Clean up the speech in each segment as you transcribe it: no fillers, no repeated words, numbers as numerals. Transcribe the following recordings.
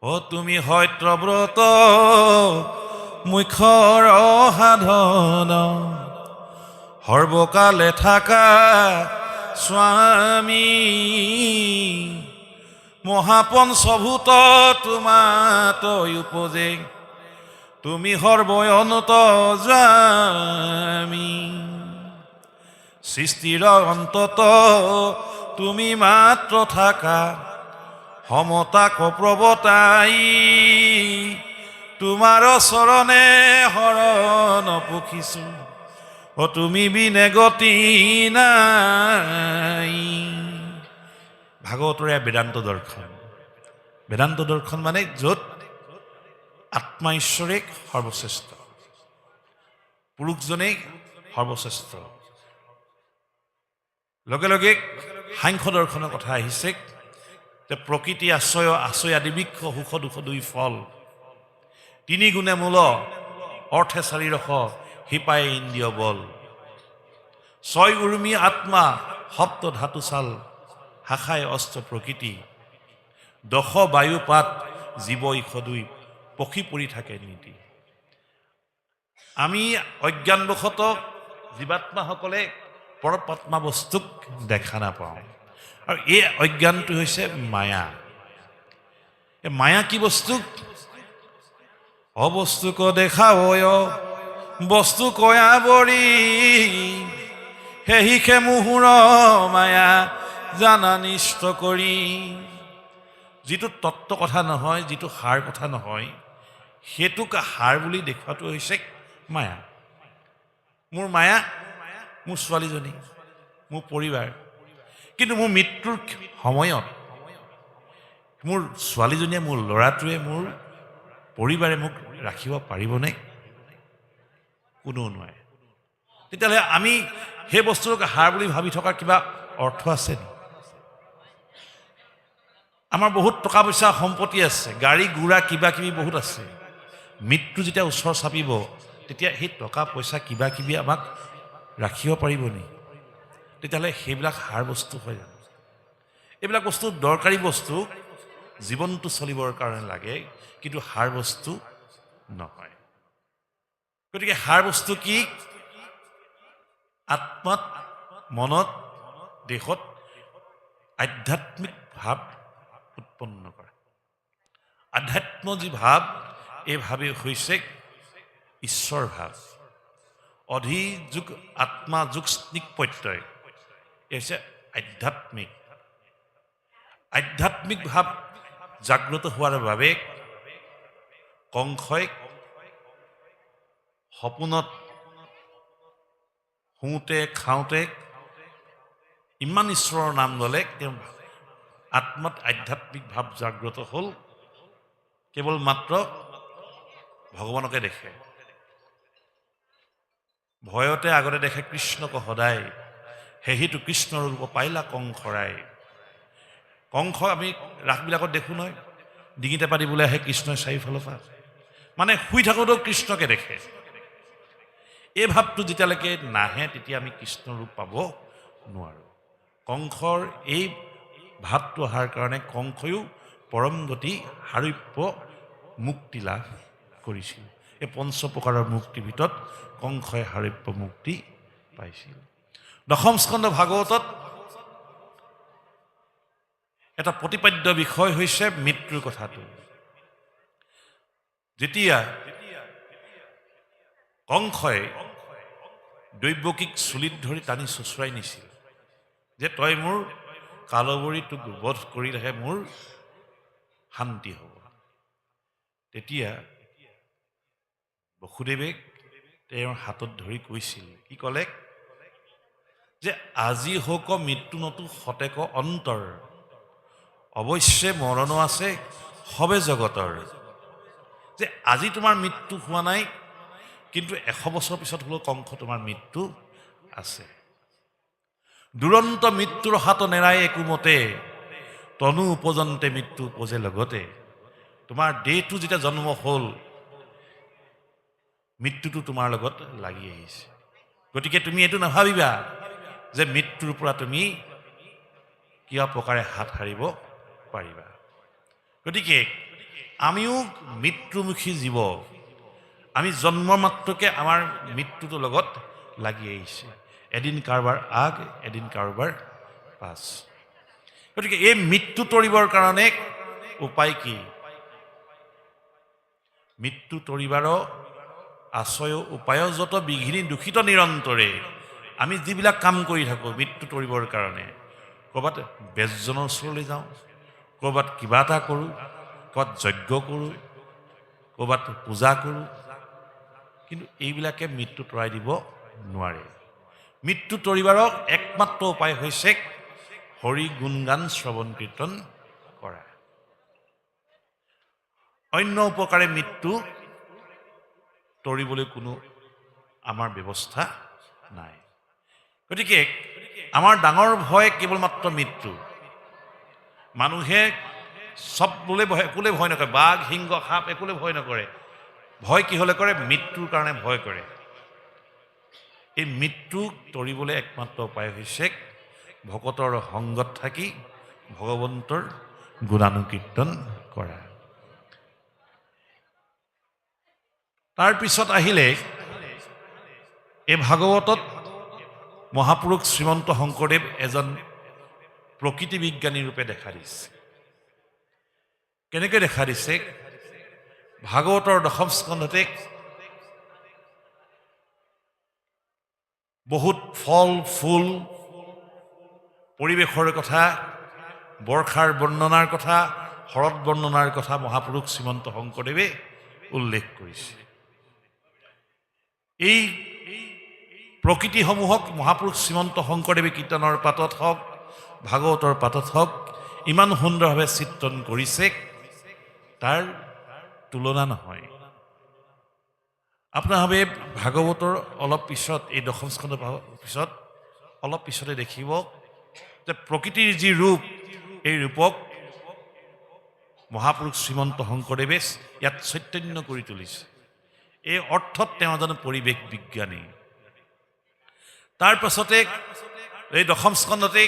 অ তুমি সত্যব্ৰত মুখ্যৰ সাধন সৰ্বকালে থাকা স্বামী মহাপঞ্চভূত তোমাতৈ উপজে তুমি সৰ্বয়নত জামি সৃষ্টিৰ অন্তত তুমি মাত্ৰ থাকা সমতাক প্ৰৱতাই তোমাৰ চৰণে শৰণ পুখিছো অ তুমি বিনে গতি নাই। ভাগৱতৰে বেদান্ত দৰ্শন। বেদান্ত দৰ্শন মানে য'ত আত্মা ঈশ্বৰেই সৰ্বশ্ৰেষ্ঠ, পুৰুষজনেই সৰ্বশ্ৰেষ্ঠ। লগে লগে সাংখ্য দৰ্শনৰ কথা আহিছে যে প্ৰকৃতি আশ্ৰয় আদি বৃক্ষ সুখ দুখ দুই ফল তিনি গুণে মূল অৰ্থে চাৰি ৰস শিপাই ইন্দ্ৰিয় বল ছয় উৰ্মি আত্মা সপ্ত ধাতু চাল শাখাই অস্ত্ৰ প্ৰকৃতি দশ বায়ু পাত জীৱ ইষ দুই পক্ষী পৰি থাকে নীতি। আমি অজ্ঞানবশত জীৱাত্মাসকলে পৰমাত্মা বস্তুক দেখা নাপাওঁ আৰু এই অজ্ঞানটো হৈছে মায়া। এই মায়া কি বস্তু? অবস্তুক দেখাব বস্তু কয়া বৰি সেহিকে মুহুৰ মায়া জানা নিষ্ট কৰি। যিটো তত্ত্ব কথা নহয়, যিটো সাৰ কথা নহয়, সেইটোক সাৰ বুলি দেখুৱাটো হৈছে মায়া। মোৰ মায়া মোৰ ছোৱালীজনী, মোৰ পৰিবাৰ, কিন্তু মোৰ মৃত্যুৰ সময়ত মোৰ ছোৱালীজনীয়ে, মোৰ ল'ৰাটোৱে, মোৰ পৰিবাৰে মোক ৰাখিব পাৰিবনে? কোনেও নোৱাৰে। তেতিয়াহ'লে আমি সেই বস্তুটোক সাৰ বুলি ভাবি থকাৰ কিবা অৰ্থ আছে নেকি? আমাৰ বহুত টকা পইচা সম্পত্তি আছে, গাড়ী ঘোঁৰা কিবা কিবি বহুত আছে। মৃত্যু যেতিয়া ওচৰ চাপিব তেতিয়া সেই টকা পইচা কিবা কিবি আমাক ৰাখিব পাৰিব নি? তেতিয়াহ'লে সেইবিলাক সাৰ বস্তু হয় জানো? এইবিলাক বস্তু দৰকাৰী বস্তু, জীৱনটো চলিবৰ কাৰণে লাগে, কিন্তু সাৰ বস্তু নহয়। গতিকে সাৰ বস্তু কি? আত্মাত, মনত, দেহত আধ্যাত্মিক ভাৱ উৎপন্ন কৰা। আধ্যাত্ম যি ভাৱ, এই ভাৱে হৈছে ঈশ্বৰ ভাৱ। অধিযোগ আত্মা যোগ স্নিক প্ৰত্যয়, এই হৈছে আধ্যাত্মিক। আধ্যাত্মিক ভাৱ জাগ্ৰত হোৱাৰ বাবে কংসই সপোনত শুওঁতে খাওঁতে ইমান ঈশ্বৰৰ নাম ল'লে, তেওঁ আত্মাত আধ্যাত্মিক ভাৱ জাগ্ৰত হ'ল, কেৱল মাত্ৰ ভগৱানকে দেখে। ভয়তে আগতে দেখে কৃষ্ণক সদায়, সেহিটো কৃষ্ণৰ ৰূপ পাইলা কংসৰাই। কংস আমি ৰাসবিলাকত দেখোঁ নহয়, ডিঙিতে পাতিবলৈ আহে কৃষ্ণই চাৰিওফালৰ পৰা, মানে শুই থাকোঁতেও কৃষ্ণকে দেখে। এই ভাৱটো যেতিয়ালৈকে নাহে তেতিয়া আমি কৃষ্ণৰ ৰূপ পাব নোৱাৰোঁ। কংসৰ এই ভাৱটো অহাৰ কাৰণে কংসয়ো পৰম গতি সাৰূপ্য মুক্তি লাভ কৰিছিল। এই পঞ্চ প্ৰকাৰৰ মুক্তিৰ ভিতৰত কংসই সাৰূপ্য মুক্তি পাইছিল। দশম স্কন্ধ ভাগৱতত এটা প্ৰতিপাদ্য বিষয় হৈছে মৃত্যুৰ কথাটো। যেতিয়া কংসই দৈৱকীক চুলিত ধৰি টানি চোঁচৰাই নিছিল যে তই মোৰ কালবৰী তোক বধ কৰিলেহে মোৰ শান্তি হ'ব, তেতিয়া বসুদেৱে তেওঁৰ হাতত ধৰি কৈছিল, কি ক'লে? যে আজি হওক মৃত্যু নতো সতেক অন্তৰ, অৱশ্যে মৰণ আছে সবে জগতৰ। যে আজি তোমাৰ মৃত্যু হোৱা নাই, কিন্তু 100 বছৰ পিছত হ'লেও কংস তোমাৰ মৃত্যু আছে। দুৰন্ত মৃত্যুৰ হাত নেৰাই একোমতে, তনু উপজন্তে মৃত্যু উপজে লগতে। তোমাৰ দেহটো যেতিয়া জন্ম হ'ল, মৃত্যুটো তোমাৰ লগত লাগি আহিছে। গতিকে তুমি এইটো নাভাবিবা যে মৃত্যুৰ পৰা তুমি কিয় প্ৰকাৰে হাত সাৰিব পাৰিবা। গতিকে আমিও মৃত্যুমুখী জীৱ, আমি জন্ম মাত্ৰকে আমাৰ মৃত্যুটোৰ লগত লাগি আহিছে, এদিন কাৰোবাৰ আগ এদিন কাৰোবাৰ পাছ। গতিকে এই মৃত্যু তৰিবৰ কাৰণে উপায় কি? মৃত্যু তৰিবাৰ আশ্ৰয় উপায় যত বিঘিনি দূষিত নিৰন্তৰে। আমি যিবিলাক কাম কৰি থাকোঁ মৃত্যু তৰিবৰ কাৰণে, ক'ৰবাত বেজজনৰ ওচৰলৈ যাওঁ, ক'ৰবাত কিবা এটা কৰোঁ, ক'ৰবাত যজ্ঞ কৰোঁ, ক'ৰবাত পূজা কৰোঁ, কিন্তু এইবিলাকে মৃত্যু তৰাই দিব নোৱাৰে। মৃত্যু তৰিবাৰৰ একমাত্ৰ উপায় হৈছে হৰি গুণগান শ্ৰৱণ কীৰ্তন কৰা। অন্য উপকাৰে মৃত্যু তৰিবলৈ কোনো আমাৰ ব্যৱস্থা নাই। গতিকে আমাৰ ডাঙৰ ভয় কেৱল মাত্ৰ মৃত্যু। মানুহে চব বোলে একোলে ভয় নকৰে, বাঘ সিংহ সাপ একোলে ভয় নকৰে। ভয় কিহলে কৰে? মৃত্যুৰ কাৰণে ভয় কৰে। এই মৃত্যু তৰিবলৈ একমাত্ৰ উপায় হৈছে ভকতৰ সংগত থাকি ভগৱন্তৰ গুণানুকীৰ্তন কৰা। তাৰপিছত আহিলে এই ভাগৱতত মহাপুৰুষ শ্ৰীমন্ত শংকৰদেৱ এজন প্ৰকৃতি বিজ্ঞানী ৰূপে দেখা দিছে। কেনেকৈ দেখা দিছে? ভাগৱতৰ দশম স্কন্ধতে বহুত ফল ফুল পৰিৱেশৰ কথা, বৰ্ষাৰ বৰ্ণনাৰ কথা, শৰৎ বৰ্ণনাৰ কথা মহাপুৰুষ শ্ৰীমন্ত শংকৰদেৱে উল্লেখ কৰিছে। এই প্ৰকৃতিসমূহক মহাপুৰুষ শ্ৰীমন্ত শংকৰদেৱে কীৰ্তনৰ পাতত হওক, ভাগৱতৰ পাতত হওক ইমান সুন্দৰভাৱে চিত্ৰণ কৰিছে, তাৰ তুলনা নহয়। আপোনাৰ ভাবে ভাগৱতৰ অলপ পিছত, এই দশম স্কন্ধৰ পিছত অলপ পিছতে দেখিব যে প্ৰকৃতিৰ যি ৰূপ, এই ৰূপক মহাপুৰুষ শ্ৰীমন্ত শংকৰদেৱে ইয়াত চৈতন্য কৰি তুলিছে। এই অৰ্থত তেওঁ এজন পৰিৱেশ বিজ্ঞানী। তাৰ পাছতে এই দশম স্কন্ধতে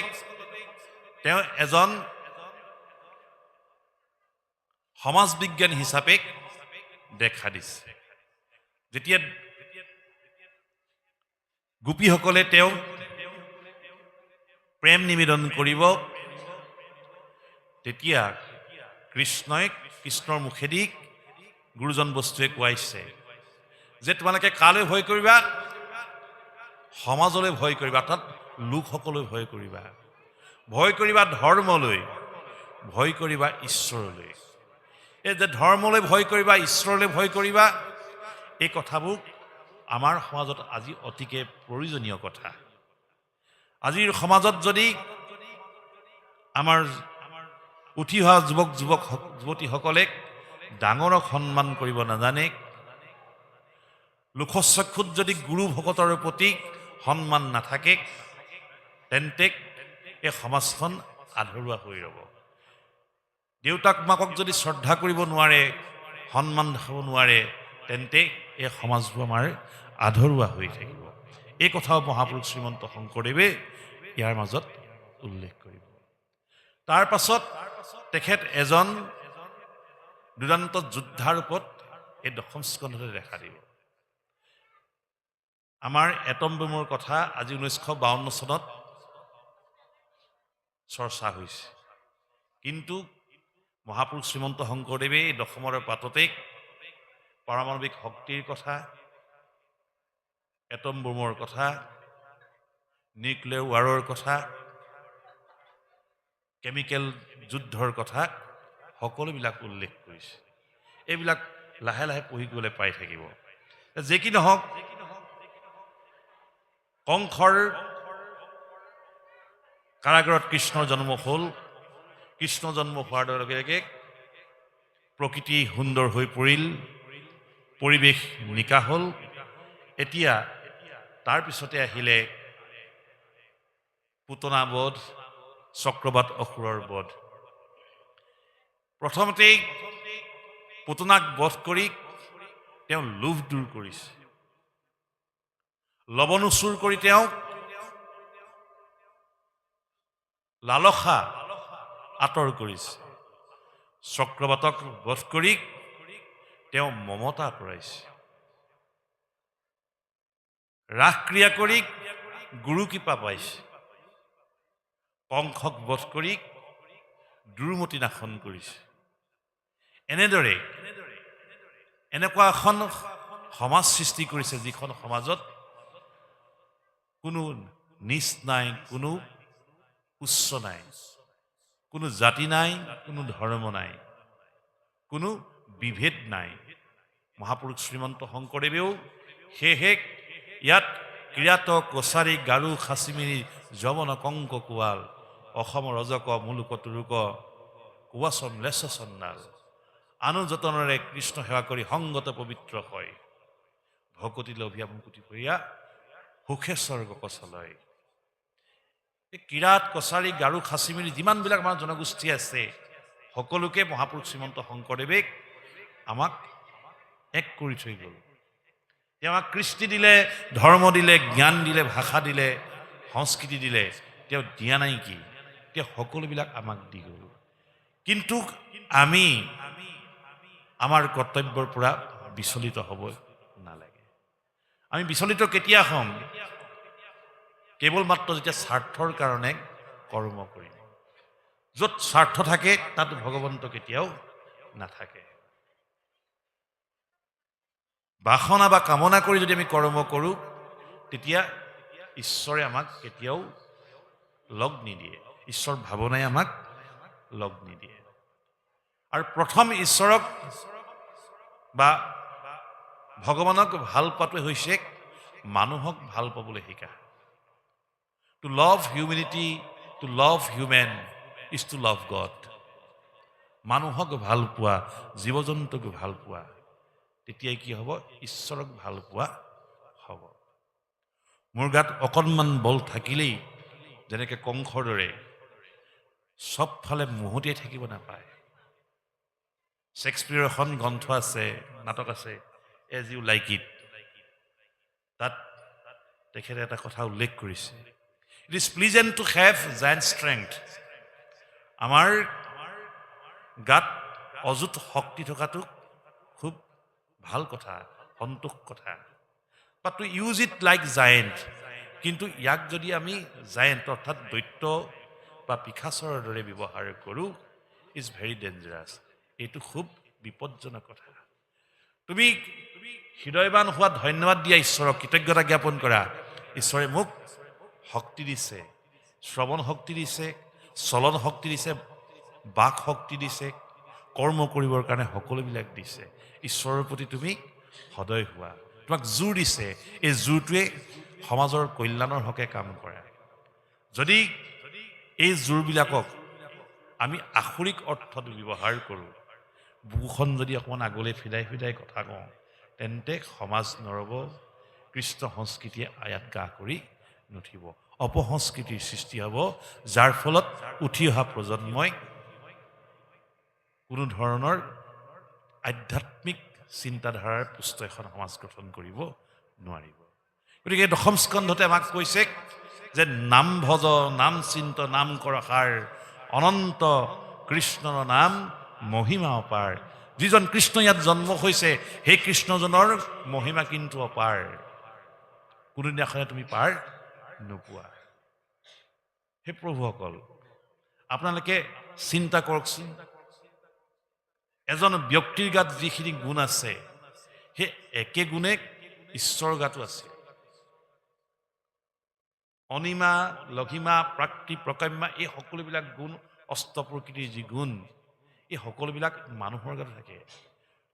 তেওঁ এজন সমাজ বিজ্ঞানী হিচাপে দেখা দিছে। যেতিয়া গোপীসকলে তেওঁ প্ৰেম নিবেদন কৰিব, তেতিয়া কৃষ্ণৰ মুখেদি গুৰুজন বস্তুৱে কোৱাইছে যে তোমালোকে কালৈ ভয় কৰিবা? সমাজলৈ ভয় কৰিবা, অৰ্থাৎ লোকসকলৈ ভয় কৰিবা। ভয় কৰিবা ধৰ্মলৈ, ভয় কৰিবা ঈশ্বৰলৈ। এই যে ধৰ্মলৈ ভয় কৰিবা, ঈশ্বৰলৈ ভয় কৰিবা, এই কথাবোৰ আমাৰ সমাজত আজি অতিকে প্ৰয়োজনীয় কথা। আজিৰ সমাজত যদি আমাৰ উঠি অহা যুৱতীসকলে ডাঙৰক সন্মান কৰিব নাজানে, লোকচক্ষুত যদি গুৰু ভকতৰ প্ৰতি সন্মান নাথাকে, তেন্তে এই সমাজখন আধৰুৱা হৈ ৰ'ব। দেউতাক মাকক যদি শ্ৰদ্ধা কৰিব নোৱাৰে, সন্মান দেখাব নোৱাৰে, তেন্তে এই সমাজবোৰ আমাৰ আধৰুৱা হৈ থাকিব। এই কথাও মহাপুৰুষ শ্ৰীমন্ত শংকৰদেৱে ইয়াৰ মাজত উল্লেখ কৰিব। তাৰ পাছত তেখেত এজন দুৰ্দান্ত যোদ্ধাৰ ৰূপত এই দশম স্কন্ধতে দেখা দিব। আমাৰ এটম বোমৰ কথা আজি 1952 চনত চৰ্চা হৈছে, কিন্তু মহাপুৰুষ শ্ৰীমন্ত শংকৰদেৱে এই দশমৰ পাততে পাৰমাণৱিক শক্তিৰ কথা, এটম বোমৰ কথা, নিউক্লিয়াৰ ৱাৰৰ কথা, কেমিকেল যুদ্ধৰ কথা সকলোবিলাক উল্লেখ কৰিছে। এইবিলাক লাহে লাহে পঢ়ি গ'লে পাই থাকিব। যে কি নহওক, কংসৰ কাৰাগাৰত কৃষ্ণৰ জন্ম হ'ল। কৃষ্ণ জন্ম হোৱাৰ লগে লগে প্ৰকৃতি সুন্দৰ হৈ পৰিল, পৰিৱেশ নিকা হ'ল। এতিয়া তাৰপিছতে আহিলে পুতনা বধ, চক্ৰবাত অসুৰৰ বধ। প্ৰথমতেই পুতনাক বধ কৰি তেওঁ লোভ দূৰ কৰিছে, লৱণো চুৰ কৰি তেওঁ লালসা আঁতৰ কৰিছে। চক্ৰবাতক বধ কৰি তেওঁ মমতা আঁতৰাইছে। ৰাসক্ৰিয়া কৰি গুৰু কৃপা পাইছে। কংসক বধ কৰি দুৰ্মতি নাশন কৰিছে। এনেদৰে এনেকুৱা এখন সমাজ সৃষ্টি কৰিছে, যিখন সমাজত কোনো নিচ নাই, কোনো উচ্চ নাই, কোনো জাতি নাই, কোনো ধৰ্ম নাই, কোনো বিভেদ নাই। মহাপুৰুষ শ্ৰীমন্ত শংকৰদেৱেও সেয়েহে ইয়াত কিৰাত কছাৰী গাৰো খাচিমিৰি যৱন কংক কোৱাল অসম ৰজক মুলুক তুৰুক কোৱাচন লেচ চন্দাল আনু যতনেৰে কৃষ্ণ সেৱা কৰি সংগত পবিত্ৰ হয় ভকতি লভিয়া মুকুতি ভৰিয়া সুখে স্বৰ্গ কচলয়। এই কিৰাত কছাৰী গাৰো খাচিমিৰি যিমানবিলাক আমাৰ জনগোষ্ঠী আছে, সকলোকে মহাপুৰুষ শ্ৰীমন্ত শংকৰদেৱে আমাক এক কৰি থৈ গ'ল। তেওঁ আমাক কৃষ্টি দিলে, ধৰ্ম দিলে, জ্ঞান দিলে, ভাষা দিলে, সংস্কৃতি দিলে। তেওঁ দিয়া নাই কি? তেওঁ সকলোবিলাক আমাক দি গ'ল। কিন্তু আমি আমাৰ কৰ্তব্যৰ পৰা বিচলিত হ'ব নালাগে। আমি বিচলিত কেতিয়া হ'ম? কেৱল মাত্ৰ যেতিয়া স্বাৰ্থৰ কাৰণে কৰ্ম কৰিম। য'ত স্বাৰ্থ থাকে তাত ভগৱন্ত কেতিয়াও নাথাকে। বাসনা বা কামনা কৰি যদি আমি কৰ্ম কৰোঁ, তেতিয়া ঈশ্বৰে আমাক কেতিয়াও লগ নিদিয়ে। ঈশ্বৰ ভাৱনাই আমাক লগ নিদিয়ে। আৰু প্ৰথম ঈশ্বৰক বা ভগৱানক ভাল পোৱাটোৱে হৈছে মানুহক ভাল পাবলৈ শিকা। To love humanity, to love human is to love God. মানুহক ভাল পোৱা, জীৱ জন্তুক ভাল পোৱা, তেতিয়াই কি হ'ব? ঈশ্বৰক ভাল পোৱা হ'ব। মোৰ গাত অকণমান বল থাকিলেই যেনেকৈ কংসৰ দৰে চবফালে মহতিয়াই থাকিব নাপায়। শ্বেক্সপিয়াৰৰ এখন গ্ৰন্থ আছে, নাটক আছে, এজ ইউ লাইক ইট। তাত তেখেতে এটা কথা উল্লেখ কৰিছে, it is pleasant to have giant strength. আমাৰ গাত অযুত শক্তি থকাটো খুব ভাল কথা, সন্তোষ কথা। But to use it like giant, কিন্তু ইয়াক যদি আমি জায়েণ্ট অৰ্থাৎ দৈত্য বা পিশাচৰৰ দৰে ব্যৱহাৰ কৰোঁ, ইজ ভেৰি ডেঞ্জাৰাছ। এইটো খুব বিপদজনক কথা। তুমি হৃদয়বান হোৱা, ধন্যবাদ দিয়া ঈশ্বৰক, কৃতজ্ঞতা জ্ঞাপন কৰা। ঈশ্বৰে মোক শক্তি দিছে, শ্ৰৱণ শক্তি দিছে, চলন শক্তি দিছে, বাক শক্তি দিছে, কৰ্ম কৰিবৰ কাৰণে সকলোবিলাক দিছে। ঈশ্বৰৰ প্ৰতি তুমি সদয় হোৱা। তোমাক জোৰ দিছে, এই জোৰটোৱে সমাজৰ কল্যাণৰ হকে কাম কৰে। যদি এই জোৰবিলাকক আমি আসুৰিক অৰ্থত ব্যৱহাৰ কৰোঁ, বুকুখন যদি অকণমান আগলৈ ফিদাই ফিদাই কথা কওঁ, তেন্তে সমাজ নৰব, কৃষ্ণ সংস্কৃতিয়ে আয়াত গা কৰি নুঠিব, অপসংস্কৃতিৰ সৃষ্টি হ'ব, যাৰ ফলত উঠি অহা প্ৰজন্মই কোনো ধৰণৰ আধ্যাত্মিক চিন্তাধাৰাৰ পুষ্ট এখন সমাজ গঠন কৰিব নোৱাৰিব। গতিকে দশম স্কন্ধতে আমাক কৈছে যে নাম ভজ, নাম চিন্ত, নাম কৰ সাৰ, অনন্ত কৃষ্ণৰ নাম মহিমা অপাৰ। যিজন কৃষ্ণ ইয়াত জন্ম হৈছে, সেই কৃষ্ণজনৰ মহিমা কিন্তু অপাৰ, কোনোদিনাখনে তুমি পাৰ নোপোৱা। হে প্ৰভুসকল, আপোনালোকে চিন্তা কৰকচোন, এজন ব্যক্তিৰ গাত যিখিনি গুণ আছে, সেই একে গুণে ঈশ্বৰৰ গাতো আছে। অনিমা, লঘিমা, প্ৰাকৃতি, প্ৰকাম্যা, এই সকলোবিলাক গুণ, অষ্ট প্ৰকৃতিৰ যি গুণ, এই সকলোবিলাক মানুহৰ গাত থাকে।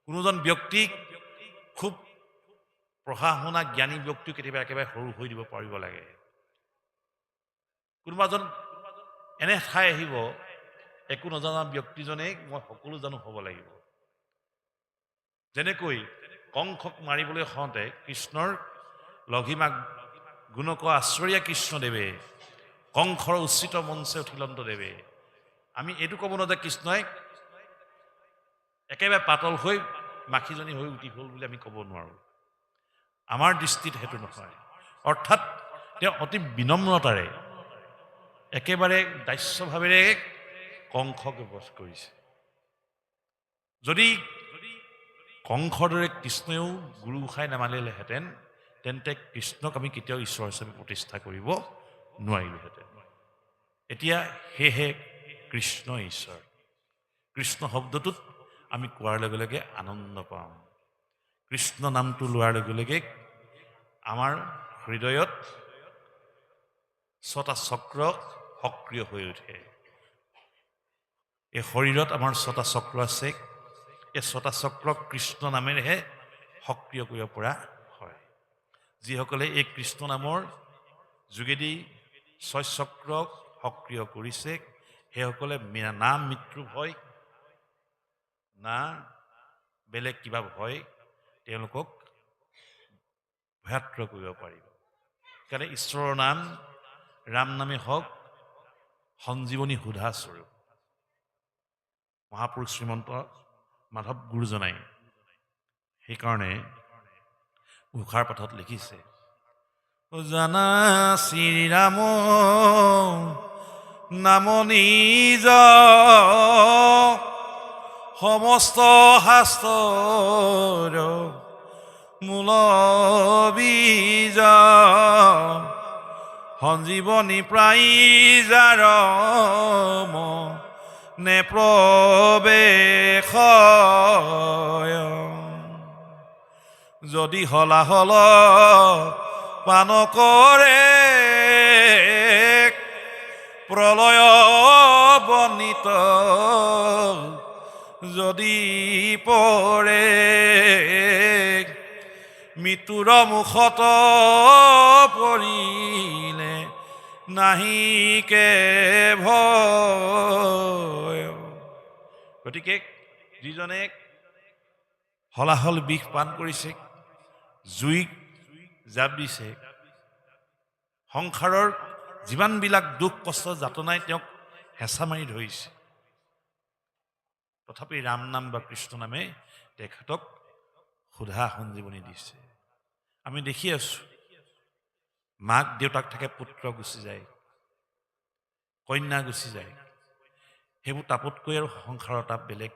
কোনোজন ব্যক্তি খুব পঢ়া শুনা জ্ঞানী ব্যক্তিও কেতিয়াবা একেবাৰে সৰু হৈ দিব পাৰিব লাগে। কোনোবাজন এনে ঠাই আহিব, একো নজনা ব্যক্তিজনে মই সকলো জানো হ'ব লাগিব। যেনেকৈ কংসক মাৰিবলৈ হওঁতে কৃষ্ণৰ লঘিমাক গুণক আশ্চৰ্যা কৃষ্ণদেৱে, কংসৰ উচিত মঞ্চে উঠিলন্ত দেৱে। আমি এইটো ক'ব নোৱাৰো যে কৃষ্ণই একেবাৰে পাতল হৈ মাখিজনী হৈ উঠি হ'ল বুলি আমি ক'ব নোৱাৰোঁ। আমাৰ দৃষ্টিত সেইটো নহয়। অৰ্থাৎ তেওঁ অতি বিনম্ৰতাৰে, একেবাৰে দাস্যভাৱেৰে কংসক বধ কৰিছে। যদি কংসৰ দৰে কৃষ্ণয়েও গুৰু গোসাঁই নামানিলেহেঁতেন তেন্তে কৃষ্ণক আমি কেতিয়াও ঈশ্বৰ হিচাপে প্ৰতিষ্ঠা কৰিব নোৱাৰিলোহেঁতেন। এতিয়া সেয়েহে কৃষ্ণ ঈশ্বৰ। কৃষ্ণ শব্দটোত আমি কোৱাৰ লগে লগে আনন্দ পাওঁ। কৃষ্ণ নামটো লোৱাৰ লগে লগে আমাৰ হৃদয়ত 6টা চক্ৰ সক্ৰিয় হৈ উঠে। এই শৰীৰত আমাৰ 6টা চক্ৰ আছে। এই 6টা চক্ৰক কৃষ্ণ নামেৰেহে সক্ৰিয় কৰিব পৰা হয়। যিসকলে এই কৃষ্ণ নামৰ যোগেদি 6 চক্ৰক সক্ৰিয় কৰিছে সেইসকলে না মৃত্যু ভয় না বেলেগ কিবা ভয় তেওঁলোকক ভয়াত্ৰ কৰিব পাৰিব। কাৰণ ঈশ্বৰৰ নাম ৰাম নামে হওক সঞ্জীৱনী সুধা স্বৰূপ। মহাপুৰুষ শ্ৰীমন্ত মাধৱ গুৰুজনাই সেইকাৰণে ঘোষাৰ পাঠত লিখিছে, জানা শ্ৰীৰাম নাম নিজ সমস্ত শাস্ত্ৰৰ মূল বীজ সঞ্জীৱনী প্ৰায় যাৰ নে প্ৰৱেশ যদি হলাহল পান কৰে প্ৰলয় বনিত যদি পৰে মৃত্যুৰ মুখত পৰিলে নাহিকে ভয়। গতিকে যিজনে হলাহল বিষ পান কৰিছে, জুইক জাপ দিছে, সংসাৰৰ যিমানবিলাক দুখ কষ্ট যাতনাই তেওঁক হেঁচা মাৰি ধৰিছে, তথাপি ৰাম নাম বা কৃষ্ণ নামে তেখেতক সুধা সঞ্জীৱনী দিছে। আমি দেখি আছো মাক দেউতাক থাকে, পুত্ৰ গুচি যায়, কন্যা গুচি যায়, সেইবোৰ তাপতকৈ আৰু সংসাৰৰ তাপ বেলেগ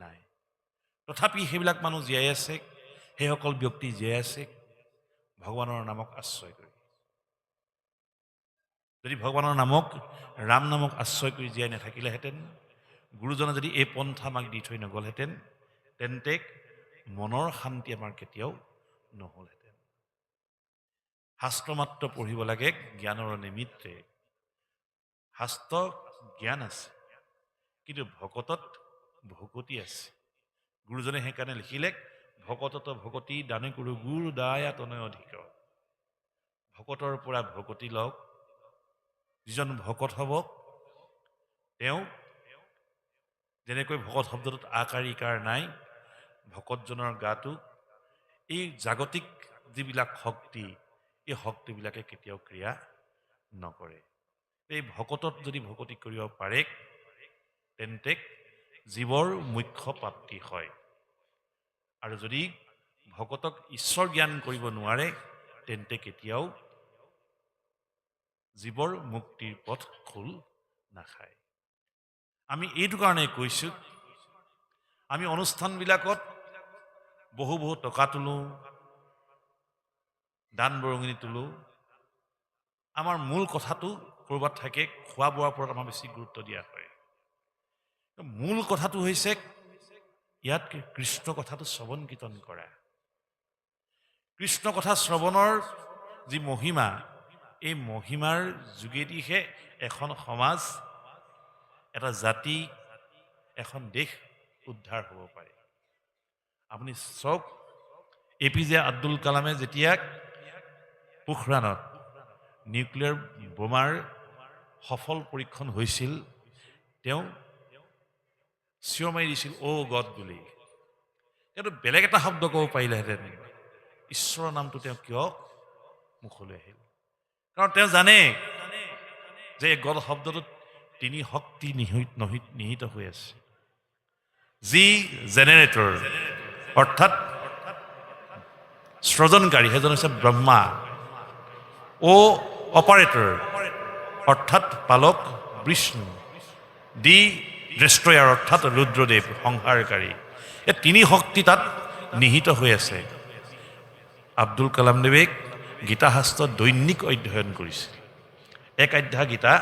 নাই। তথাপি সেইবিলাক মানুহ জীয়াই আছে, সেইসকল ব্যক্তি জীয়াই আছে ভগৱানৰ নামক আশ্ৰয় কৰি। যদি ভগৱানৰ নামক ৰাম নামক আশ্ৰয় কৰি জীয়াই নাথাকিলেহেঁতেন, গুৰুজনে যদি এই পন্থা আমাক দি থৈ নগ'লহেঁতেন, তেন্তে মনৰ শান্তি আমাৰ কেতিয়াও নহ'লহেঁতেন। শাস্ত্ৰ মাত্ৰ পঢ়িব লাগে জ্ঞানৰ নিমিত্তে। শাস্ত্ৰ জ্ঞান আছে, কিন্তু ভকতত ভকতি আছে। গুৰুজনে সেইকাৰণে লিখিলে, ভকতত ভকতি দানে গুৰু গুৰু দায়া তনয় অধিক। ভকতৰ পৰা ভকতি লওক। যিজন ভকত হ'ব তেওঁ যেনেকৈ ভকত শব্দটোত আকাৰ ইকাৰ নাই, ভকতজনৰ গাটো এই জাগতিক যিবিলাক শক্তি, এই শক্তিবিলাকে কেতিয়াও ক্ৰিয়া নকৰে। এই ভকতত যদি ভকতি কৰিব পাৰে তেন্তে জীৱৰ মুখ্য প্ৰাপ্তি হয়। আৰু যদি ভকতক ঈশ্বৰ জ্ঞান কৰিব নোৱাৰে তেন্তে কেতিয়াও জীৱৰ মুক্তিৰ পথ খোল নাখায়। আমি এইটো কাৰণে কৈছোঁ, আমি অনুষ্ঠানবিলাকত বহু টকা তোলোঁ, দান বৰঙণি তোলোঁ। আমাৰ মূল কথাটো ক'ৰবাত থাকে, খোৱা বোৱাৰ ওপৰত আমাৰ বেছি গুৰুত্ব দিয়া হয়। মূল কথাটো হৈছে ইয়াত কৃষ্ণ কথাটো শ্ৰৱণ কীৰ্তন কৰা। কৃষ্ণ কথা শ্ৰৱণৰ যি মহিমা, এই মহিমাৰ যোগেদিহে এখন সমাজ, এটা জাতি, এখন দেশ উদ্ধাৰ হ'ব পাৰে। আপুনি চাওক, APJ আব্দুল কালামে যেতিয়া পোখৰাণত নিউক্লিয়াৰ বোমাৰ সফল পৰীক্ষণ হৈছিল, তেওঁ চিঞৰ মাৰি দিছিল অ' গড বুলি। তেওঁতো বেলেগ এটা শব্দ ক'ব পাৰিলেহেঁতেন, ঈশ্বৰৰ নামটো তেওঁ কিয় মুখলৈ আহিল? কাৰণ তেওঁ জানে যে গড শব্দটোত তিনি শক্তি নিহিত হৈ আছে। যি জেনেৰেটৰ অৰ্থাৎ সৃজনকাৰী, সেইজন হৈছে ব্ৰহ্মা। অ' অপাৰেটৰ অৰ্থাৎ পালক বিষ্ণু। ডি ডেষ্ট্ৰয়াৰ অৰ্থাৎ ৰুদ্ৰদেৱ সংহাৰকাৰী। এই তিনি শক্তি তাত নিহিত হৈ আছে। আব্দুল কালামদেৱে গীতা শাস্ত্ৰ দৈনিক অধ্যয়ন কৰিছিল। এক অধ্যায় গীতা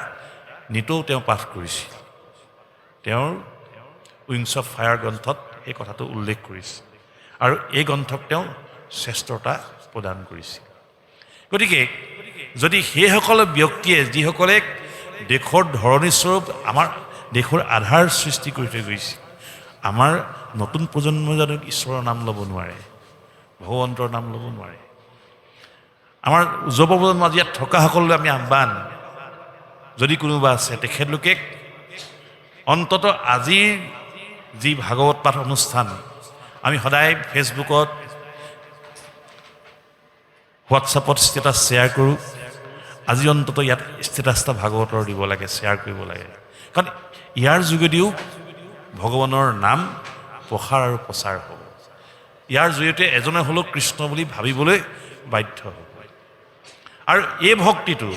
নিতৌ তেওঁ পাঠ কৰিছিল। তেওঁৰ উইংছ অফ ফায়াৰ গ্ৰন্থত এই কথাটো উল্লেখ কৰিছে আৰু এই গ্ৰন্থক তেওঁ শ্ৰেষ্ঠতা প্ৰদান কৰিছিল। গতিকে যদি সেইসকল ব্যক্তিয়ে যিসকলে দেশৰ ধৰণীস্বৰূপ আমাৰ দেশৰ আধাৰ সৃষ্টি কৰি থৈ গৈছে, আমাৰ নতুন প্ৰজন্মই জানো ঈশ্বৰৰ নাম ল'ব নোৱাৰে, ভগৱন্তৰ নাম ল'ব নোৱাৰে? আমাৰ যুৱ প্ৰজন্ম আজি ইয়াত থকা সকলোলৈ আমি আহ্বান, যদি কোনোবা আছে তেখেতলোকে অন্ততঃ আজিৰ যি ভাগৱত পাঠ অনুষ্ঠান আমি সদায় ফেচবুকত, হোৱাটছআপত ষ্টেটাছ শ্বেয়াৰ কৰোঁ, আজি অন্ততঃ ইয়াত ষ্টেটাছ এটা ভাগৱতৰ দিব লাগে, শ্বেয়াৰ কৰিব লাগে। কাৰণ ইয়াৰ যোগেদিও ভগৱানৰ নাম প্ৰসাৰ আৰু প্ৰচাৰ হ'ব। ইয়াৰ জৰিয়তে এজনে হ'লেও কৃষ্ণ বুলি ভাবিবলৈ বাধ্য হ'ব। আৰু এই ভক্তিটো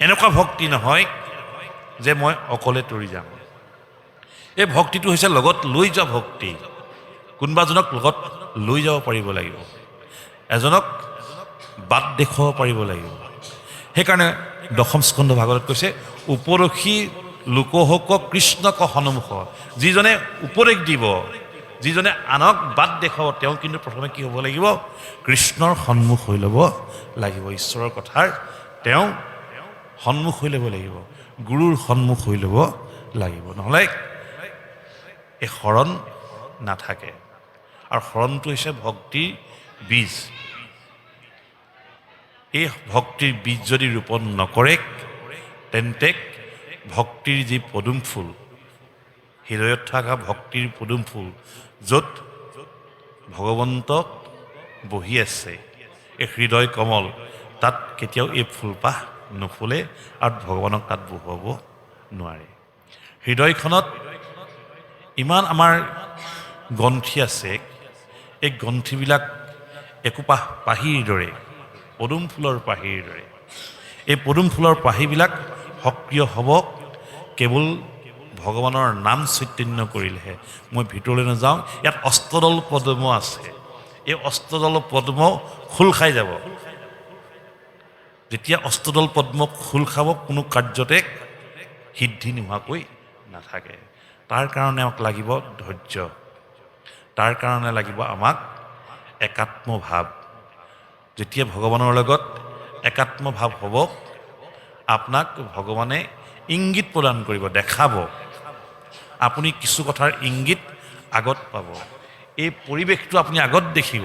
এনেকুৱা ভক্তি নহয় যে মই অকলে তৰি যাম। এই ভক্তিটো হৈছে লগত লৈ যোৱা ভক্তি। কোনোবাজনক লগত লৈ যাব পাৰিব লাগিব, এজনক বাট দেখুৱাব পাৰিব লাগিব। সেইকাৰণে দশম স্কন্ধ ভাগৱত কৈছে, উপদেশী লোকহক কৃষ্ণক সন্মুখ। যিজনে উপদেশ দিব, যিজনে আনক বাট দেখুৱাব, তেওঁ কিন্তু প্ৰথমে কি হ'ব লাগিব? কৃষ্ণৰ সন্মুখ হৈ ল'ব লাগিব। ঈশ্বৰৰ কথাৰ তেওঁ সন্মুখ হৈ ল'ব লাগিব, গুৰুৰ সন্মুখ হৈ ল'ব লাগিব। নহ'লে এই শৰণ নাথাকে। আৰু শৰণটো হৈছে ভক্তিৰ বীজ। এই ভক্তিৰ বীজ যদি ৰোপণ নকৰে, তেন্তে ভক্তিৰ যি পদুম ফুল, হৃদয়ত থকা ভক্তিৰ পদুম ফুল, য'ত ভগৱন্ত বহি আছে, এই হৃদয় কমল, তাত কেতিয়াও এই ফুলপাহ নুফুলে আৰু ভগৱানক তাত বহুৱাব নোৱাৰে। হৃদয়খনত ইমান আমাৰ গ্ৰন্থি আছে, এই গ্ৰন্থিবিলাক একোপাহ পাহিৰ দৰে, পদুম ফুলৰ পাহিৰ দৰে। এই পদুম ফুলৰ পাহিবিলাক সক্ৰিয় হ'ব কেৱল ভগৱানৰ নাম চৈতন্য কৰিলেহে। মই ভিতৰলৈ নাযাওঁ, ইয়াত অষ্টদল পদ্ম আছে। এই অষ্টদল পদ্ম খোল খাই যাব। যেতিয়া অষ্টদল পদ্ম খোল খাব, কোনো কাৰ্যতে সিদ্ধি নোহোৱাকৈ নাথাকে। তাৰ কাৰণে আমাক লাগিব ধৈৰ্য, তাৰ কাৰণে লাগিব আমাক একাত্মভাৱ। যেতিয়া ভগৱানৰ লগত একাত্মভাৱ হ'ব, আপোনাক ভগৱানে ইংগিত প্ৰদান কৰিব, দেখাব। আপুনি কিছু কথাৰ ইংগিত আগত পাব। এই পৰিৱেশটো আপুনি আগত দেখিব,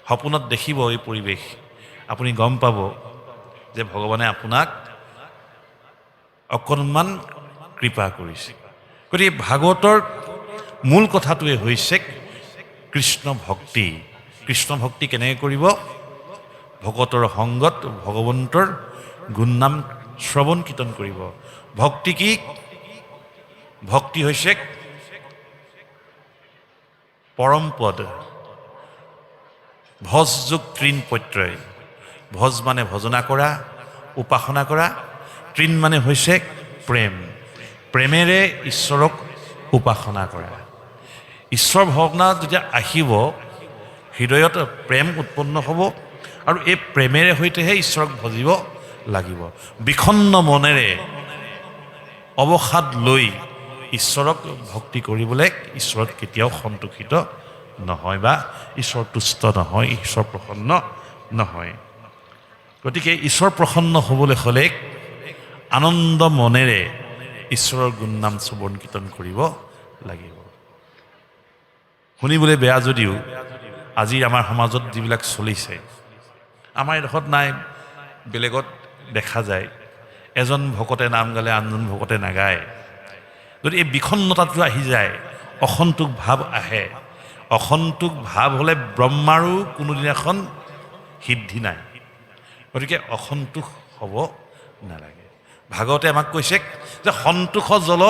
সপোনত দেখিব। এই পৰিৱেশ আপুনি গম পাব যে ভগৱানে আপোনাক অকণমান কৃপা কৰিছে। গতিকে ভাগৱতৰ মূল কথাটোৱে হৈছে কৃষ্ণ ভক্তি। কৃষ্ণ ভক্তি কেনেকৈ কৰিব? ভকতৰ সংগত ভগৱন্তৰ গুণনাম শ্ৰৱণ কীৰ্তন কৰিব। ভক্তি কি? ভক্তি হৈছে পৰম পদ। ভজ যোগ তৃণ প্ৰত্যয়। ভজ মানে ভজনা কৰা, উপাসনা কৰা। তৃণ মানে হৈছে প্ৰেম। প্ৰেমেৰে ঈশ্বৰক উপাসনা কৰা। ঈশ্বৰ ভাৱনা যেতিয়া আহিব, হৃদয়ত প্ৰেম উৎপন্ন হ'ব আৰু এই প্ৰেমেৰে সৈতেহে ঈশ্বৰক ভজিব লাগিব। বিষণ্ণ মনেৰে অৱসাদ লৈ ঈশ্বৰক ভক্তি কৰিবলৈ ঈশ্বৰত কেতিয়াও সন্তোষিত নহয় বা ঈশ্বৰ তুষ্ট নহয়, ঈশ্বৰ প্ৰসন্ন নহয়। গতিকে ঈশ্বৰ প্ৰসন্ন হ'বলৈ হ'লে আনন্দ মনেৰে ঈশ্বৰৰ গুণনাম শ্ৰৱণ কীৰ্তন কৰিব লাগিব। শুনিবলৈ বেয়া যদিও আজি আমাৰ সমাজত যিবিলাক চলিছে, আমাৰ এডোখৰত নাই, বেলেগত দেখা যায়, এজন ভকতে নাম গালে আনজন ভকতে নাগায়। যদি এই বিষণ্ণতাটো আহি যায়, অসন্তোষ ভাৱ আহে, অসন্তোষ ভাৱ হ'লে ব্ৰহ্মাৰো কোনোদিনাখন সিদ্ধি নাই। গতিকে অসন্তোষ হ'ব নালাগে। ভাগৱতে আমাক কৈছে যে সন্তোষ জল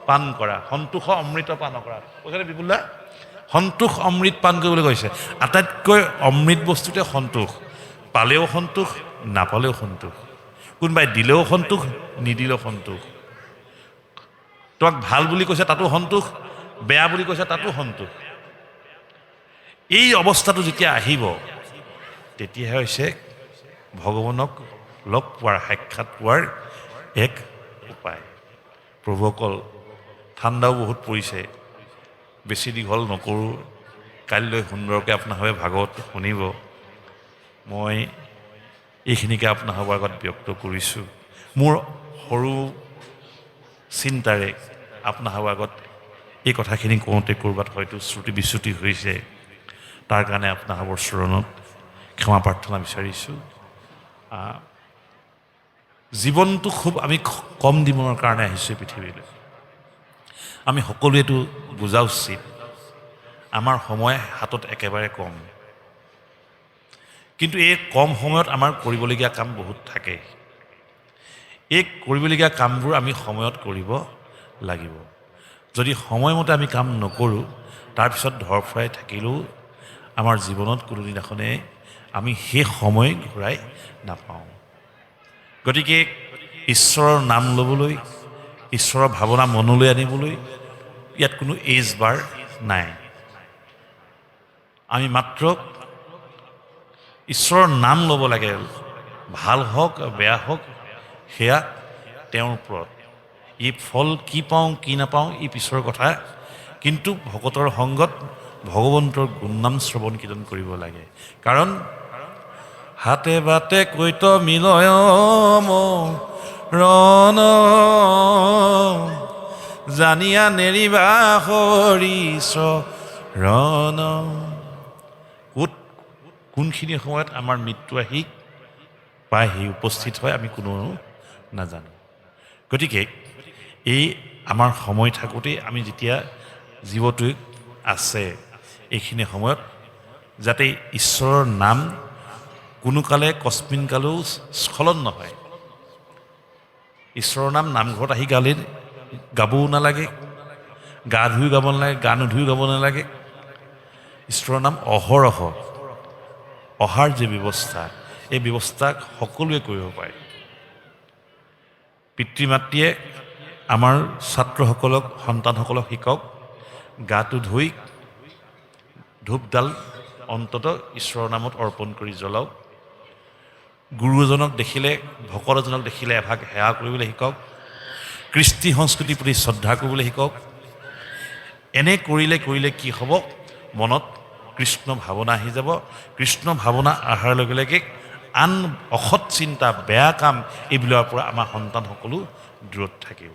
পান কৰা, সন্তোষ অমৃত পান কৰা। কৈছে বিপুলদা, সন্তোষ অমৃত পান কৰিবলৈ কৈছে। আটাইতকৈ অমৃত বস্তুতে সন্তোষ। পালেও সন্তোষ, নাপালেও সন্তোষ। কোনোবাই দিলেও সন্তোষ, নিদিলেও সন্তোষ। তোমাক ভাল বুলি কৈছে তাতো সন্তোষ, বেয়া বুলি কৈছে তাতো সন্তোষ। এই অৱস্থাটো যেতিয়া আহিব তেতিয়াহে হৈছে ভগৱানক লগ পোৱাৰ, সাক্ষাৎ পোৱাৰ এক উপায়। প্ৰভুসকল, ঠাণ্ডাও বহুত পৰিছে, বেছি দীঘল নকৰোঁ। কাইলৈ সুন্দৰকৈ আপোনালোকে ভাগৱত শুনিব। মই এইখিনিকে আপোনালোকৰ আগত ব্যক্ত কৰিছোঁ। মোৰ সৰু চিন্তাৰে আপোনালোকৰ আগত এই কথাখিনি কওঁতে ক'ৰবাত হয়তো শ্ৰুতি বিচ্যুতি হৈছে, তাৰ কাৰণে আপোনালোকৰ চৰণত ক্ষমা প্ৰাৰ্থনা বিচাৰিছোঁ। জীৱনটো খুব আমি কম দিনৰ কাৰণে আহিছোঁ পৃথিৱীলৈ। আমি সকলোৱেতো বুজা উচিত আমাৰ সময় হাতত একেবাৰে কম, কিন্তু এই কম সময়ত আমাৰ কৰিবলগীয়া কাম বহুত থাকে। এই কৰিবলগীয়া কামবোৰ আমি সময়ত কৰিব লাগিব। যদি সময়মতে আমি কাম নকৰোঁ, তাৰপিছত ধৰফৰাই থাকিলেও আমাৰ জীৱনত কোনোদিনাখনে আমি সেই সময় ঘূৰাই নাপাওঁ। গতিকে ঈশ্বৰৰ নাম ল'বলৈ, ঈশ্বৰৰ ভাৱনা মনলৈ আনিবলৈ ইয়াত কোনো এজ বাৰ নাই। আমি মাত্ৰ ঈশ্বৰৰ নাম ল'ব লাগে। ভাল হওক বেয়া হওক সেয়া তেওঁৰ ওপৰত। এই ফল কি পাওঁ কি নাপাওঁ এই পিছৰ কথা, কিন্তু ভকতৰ সংগত ভগৱন্তৰ গুণনাম শ্ৰৱণ কীৰ্তন কৰিব লাগে। কাৰণ হাতে বাটে কৈত মিলয় ৰণ, জানিয়া নেৰিবা হৰি চৰণ। কোনখিনি সময়ত আমাৰ মৃত্যু আহি পায়হি, উপস্থিত হয়, আমি কোনো নাজানো। গতিকে এই আমাৰ সময় থাকোঁতেই আমি যেতিয়া জীৱটো আছে, এইখিনি সময়ত যাতে ঈশ্বৰৰ নাম কোনো কালে কস্মিন কালেও স্খলন নহয়। ঈশ্বৰৰ নাম নামঘৰত আহি গাবও নালাগে, গা ধুই গাব নালাগে, গা নুধুই গাব নালাগে। ঈশ্বৰৰ নাম অহৰহ অহাৰ যে ব্যৱস্থা, এই ব্যৱস্থাক সকলোৱে কৰিব পাৰে। পিতৃ মাতৃয়ে আমাৰ ছাত্ৰসকলক, সন্তানসকলক শিকক, গাটো ধুই ধূপডাল অন্তত ঈশ্বৰৰ নামত অৰ্পণ কৰি জ্বলাওক। গুৰু এজনক দেখিলে, ভকত এজনক দেখিলে এভাগ সেৱা কৰিবলৈ শিকক। কৃষ্টি সংস্কৃতিৰ প্ৰতি শ্ৰদ্ধা কৰিবলৈ শিকক। এনে কৰিলে কি হ'ব, মনত কৃষ্ণ ভাৱনা আহি যাব। কৃষ্ণ ভাৱনা অহাৰ লগে লগে আন অসৎ চিন্তা, বেয়া কাম এইবিলাকৰ পৰা আমাৰ সন্তানসকলো দূৰত থাকিব।